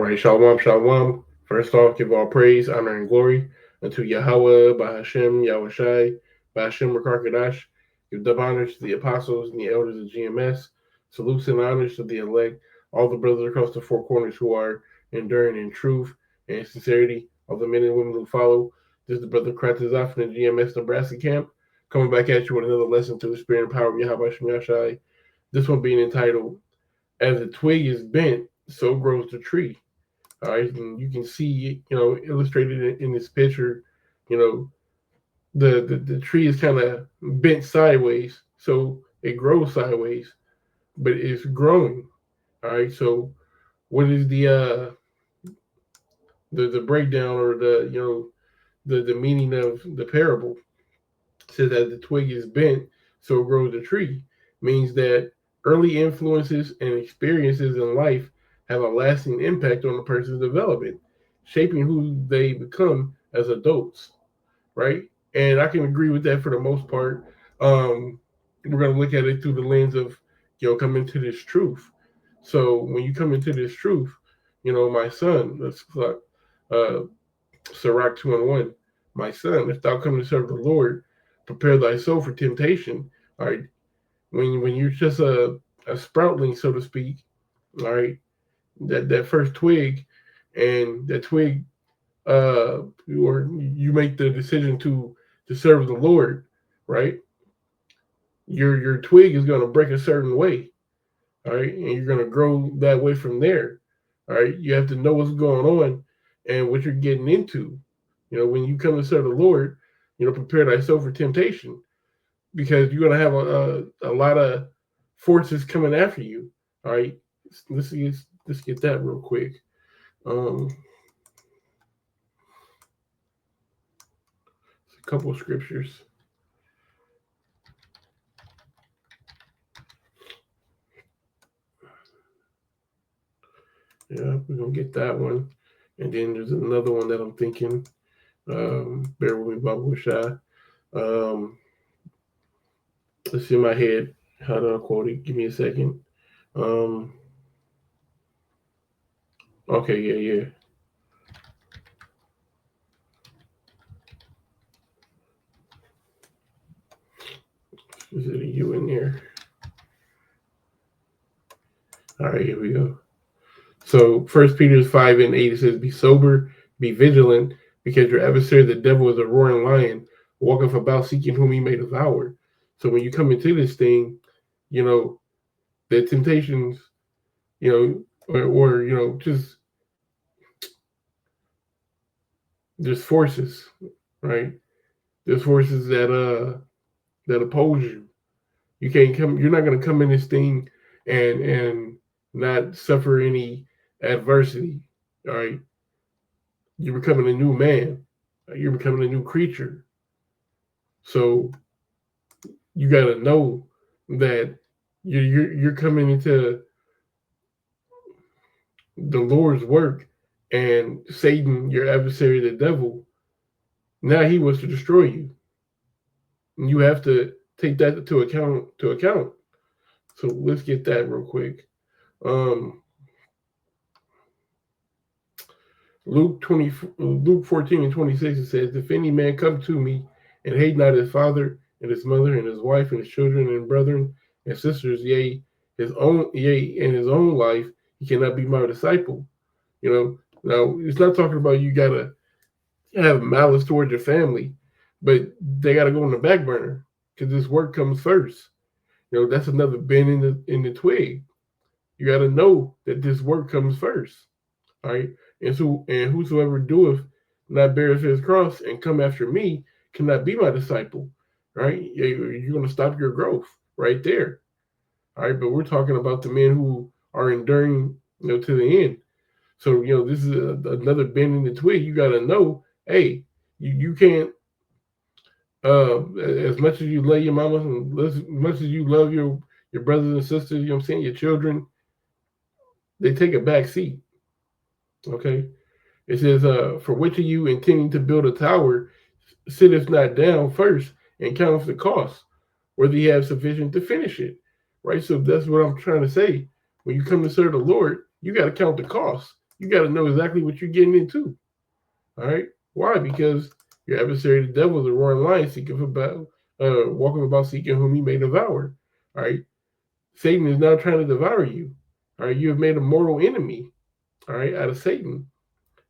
right, shalom, shalom. First off, give all praise, honor, and glory unto Yahweh, Bahashem, Yahushai, Bahashem, Rakakadash. Give double honors to the apostles and the elders of GMS. Salutes and honors to the elect, all the brothers across the four corners who are enduring in truth and sincerity, all the men and women who follow. This is the brother Kratazaf from the GMS Nebraska camp, coming back at you with another lesson to the spirit and power of Yahweh Shem Yashai. This one being entitled, As the Twig is Bent, so grows the tree. All right, and you can see, illustrated in this picture, the tree is kind of bent sideways, so it grows sideways, but it's growing. All right, so what is the breakdown or the meaning of the parable? It says that the twig is bent, so grows the tree. Means that early influences and experiences in life have a lasting impact on a person's development, shaping who they become as adults, right? And I can agree with that for the most part. We're going to look at it through the lens of, coming to this truth. So when you come into this truth, my son, let's Sirach 2:1, my son, if thou come to serve the Lord, prepare thy soul for temptation. All right. When you're just a sproutling, so to speak, all right, that first twig, and that twig, or you make the decision to serve the Lord, right? Your twig is going to break a certain way, all right, and you're going to grow that way from there. All right, you have to know what's going on and what you're getting into. When you come to serve the Lord, prepare thyself for temptation, because you're going to have a lot of forces coming after you. All right, let's get that real quick. A couple of scriptures. Yeah, we're gonna get that one, and then there's another one that I'm thinking. Bear with me, Babu Shah. Let's see in my head how to quote it. Give me a second. Okay, yeah. Is it a U in there? All right, here we go. So 1 Peter 5:8, it says, be sober, be vigilant, because your adversary, the devil, is a roaring lion, walketh about seeking whom he may devour. So when you come into this thing, the temptations, or just there's forces, right? There's forces that oppose you. You're not gonna come in this thing and not suffer any adversity. All right. You're becoming a new man. You're becoming a new creature. So you gotta know that you're coming into the Lord's work, and Satan, your adversary, the devil, now he wants to destroy you. And you have to take that into account. So let's get that real quick. Luke 14:26, it says, if any man come to me and hate not his father and his mother and his wife and his children and brethren and sisters, and his own life, he cannot be my disciple. Now it's not talking about you gotta have malice towards your family, but they gotta go on the back burner, because this work comes first. That's another bend in the twig. You gotta know that this work comes first. All right. And whosoever doeth not beareth his cross and come after me cannot be my disciple. Right? You're going to stop your growth right there. All right. But we're talking about the men who are enduring, to the end. So, this is another bend in the twig. You got to know, hey, you can't, as much as you love your mama, and as much as you love your brothers and sisters, your children, they take a back seat. Okay. It says, for which of you intending to build a tower sitteth not down first and counteth the cost, whether he have sufficient to finish it. Right. So that's what I'm trying to say. When you come to serve the Lord, you got to count the cost. you got to know exactly what you're getting into. All right. Why? Because your adversary, the devil, is a roaring lion, seeking about, walking about seeking whom he may devour. All right. Satan is now trying to devour you. All right. You have made a mortal enemy. All right, out of Satan.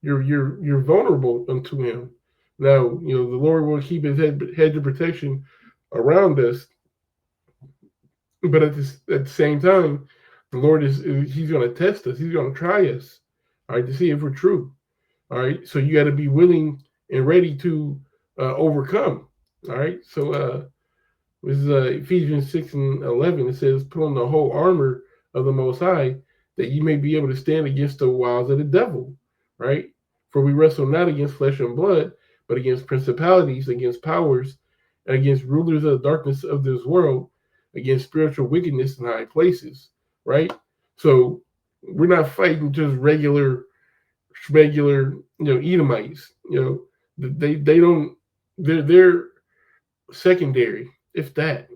You're vulnerable unto him. Now, the Lord will keep his hedge of protection around us, but at the same time, the Lord he's going to test us. He's going to try us, all right, to see if we're true. All right, so you got to be willing and ready to overcome. All right, so this is Ephesians 6:11. It says, "Put on the whole armor of the Most High, that you may be able to stand against the wiles of the devil." Right? For we wrestle not against flesh and blood, but against principalities, against powers, and against rulers of the darkness of this world, against spiritual wickedness in high places. Right? So we're not fighting just regular, Edomites. They don't. They're secondary, if that.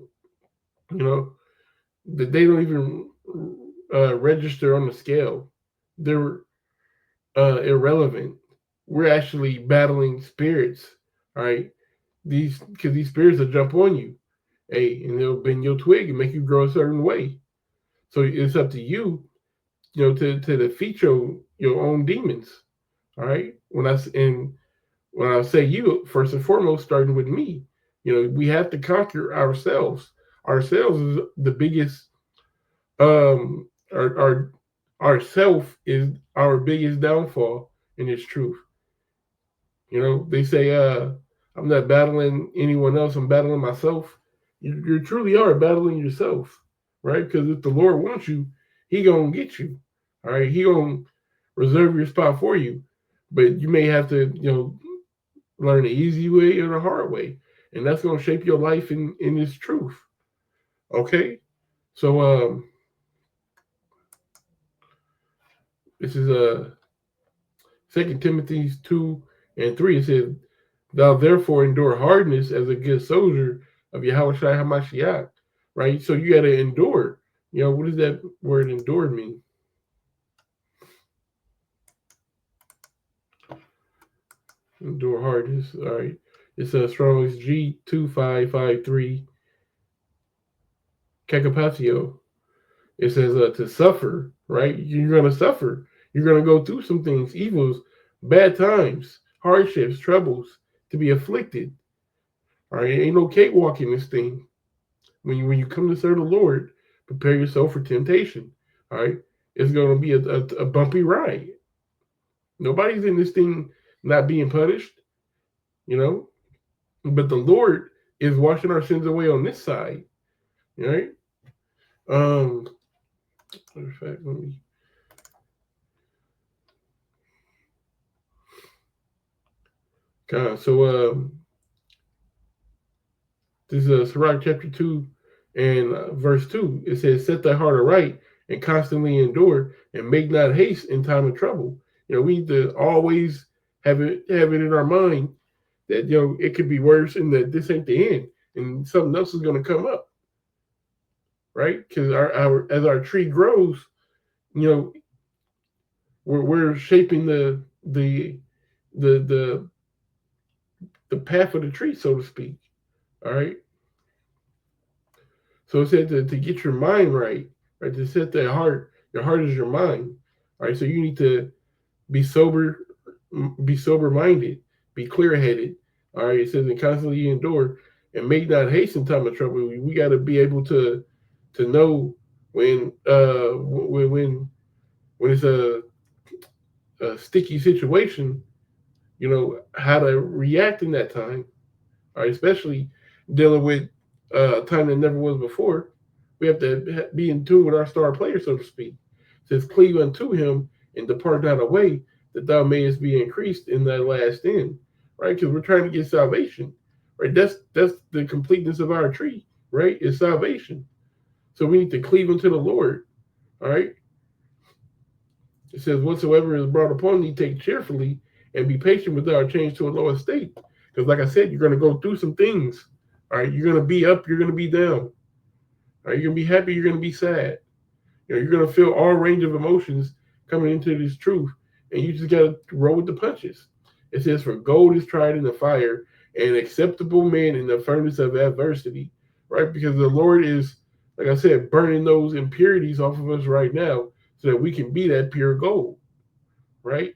That they don't even register on the scale. They're irrelevant. We're actually battling spirits, all right? Because these spirits will jump on you, hey, and they'll bend your twig and make you grow a certain way. So it's up to you, to defeat your own demons, all right? When I say you, first and foremost, starting with me, we have to conquer ourselves. Ourselves is the biggest. Our self is our biggest downfall in its truth. They say, I'm not battling anyone else, I'm battling myself. You truly are battling yourself, right? Because if the Lord wants you, he gonna get you. All right, he gonna reserve your spot for you. But you may have to, learn the easy way or the hard way. And that's gonna shape your life in its truth. Okay? So this is 2 Timothy 2:3. It says, "Thou therefore endure hardness as a good soldier of Yahushua HaMashiach." Right? So you got to endure. What does that word endure mean? Endure hardness. All right. It's Strong's G2553 Kakapatio. It says to suffer, right? You're going to suffer. You're going to go through some things, evils, bad times, hardships, troubles, to be afflicted. All right, ain't no cakewalk in this thing. When you come to serve the Lord, prepare yourself for temptation. All right, it's going to be a bumpy ride. Nobody's in this thing not being punished, but the Lord is washing our sins away on this side. All right. Matter of fact, let me. So this is Sirach chapter 2 and verse 2. It says, "Set thy heart aright and constantly endure, and make not haste in time of trouble." We need to always have it in our mind that it could be worse, and that this ain't the end, and something else is going to come up, right? Because as our tree grows, we're shaping the path of the tree, so to speak. All right. So it said to get your mind right, to set that heart. Your heart is your mind. All right. So you need to be sober minded, be clear headed. All right. It says, "And constantly endure, and make not haste in time of trouble." We got to be able to know when it's a sticky situation, how to react in that time. All right. Especially dealing with a time that never was before. We have to be in tune with our star player, so to speak. It says, "Cleave unto him and depart not away, that thou mayest be increased in thy last end." Right? Because we're trying to get salvation. Right? That's the completeness of our tree, right? Is salvation. So we need to cleave unto the Lord. All right. It says, "Whatsoever is brought upon thee, take cheerfully, and be patient without change to a lower state." Because, like I said, you're going to go through some things. All right. You're going to be up. You're going to be down. All right. You're going to be happy. You're going to be sad. You're going to feel all range of emotions coming into this truth. and you just gotta roll with the punches. It says, "For gold is tried in the fire, and acceptable man in the furnace of adversity." Right, because the Lord is, like I said, burning those impurities off of us right now, so that we can be that pure gold. Right.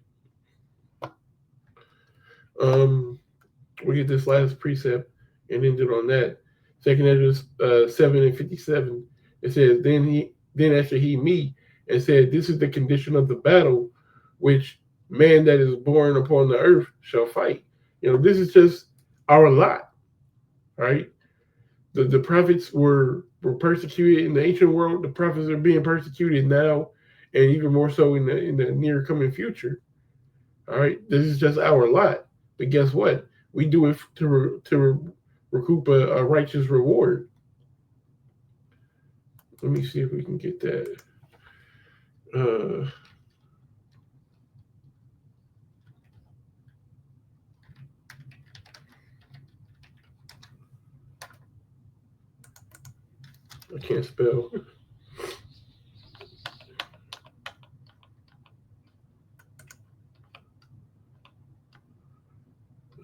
Um, we get this last precept and end it on that. Second Ezra 7:57. It says, then answered he me and said, This is the condition of the battle which man that is born upon the earth shall fight. This is just our lot, right? The prophets were persecuted in the ancient world. The prophets are being persecuted now, and even more so in the near coming future. All right, this is just our lot. But guess what? We do it to recoup a righteous reward. Let me see if we can get that. Uh, I can't spell.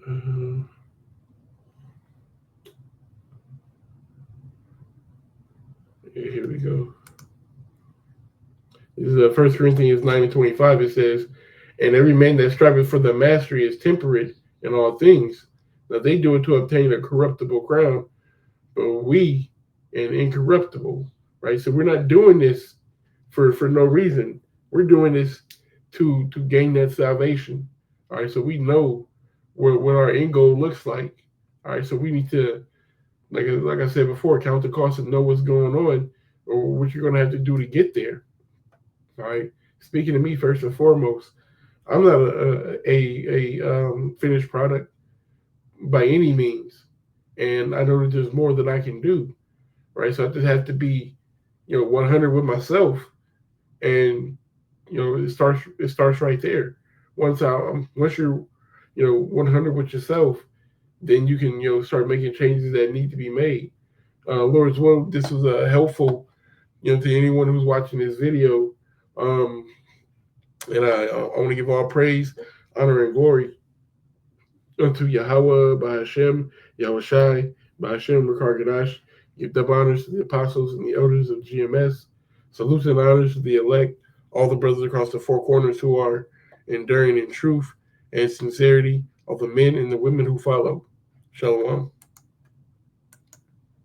Uh, here we go. This is 1 Corinthians 9:25. It says, And every man that striveth for the mastery is temperate in all things. Now they do it to obtain a corruptible crown, but we an incorruptible. Right? So we're not doing this for no reason. We're doing this to gain that salvation. All right. So we know what our end goal looks like. All right. So we need to, like I said before, count the cost and know what's going on or what you're going to have to do to get there. All right. Speaking to me first and foremost, I'm not a finished product by any means, and I know that there's more that I can do. Right. So I just have to be, 100 with myself, and it starts right there. Once you're 100 with yourself, then you can start making changes that need to be made. Lord's will, this was helpful to anyone who's watching this video. Um, and I want to give all praise, honor, and glory unto Yahweh, by Hashem, Yahweh Shai, by Hashem, Rakar Gadash. Give double honors to the apostles and the elders of GMS. Salutes and honors to the elect, all the brothers across the four corners who are enduring in truth and sincerity, all the men and the women who follow. Shalom.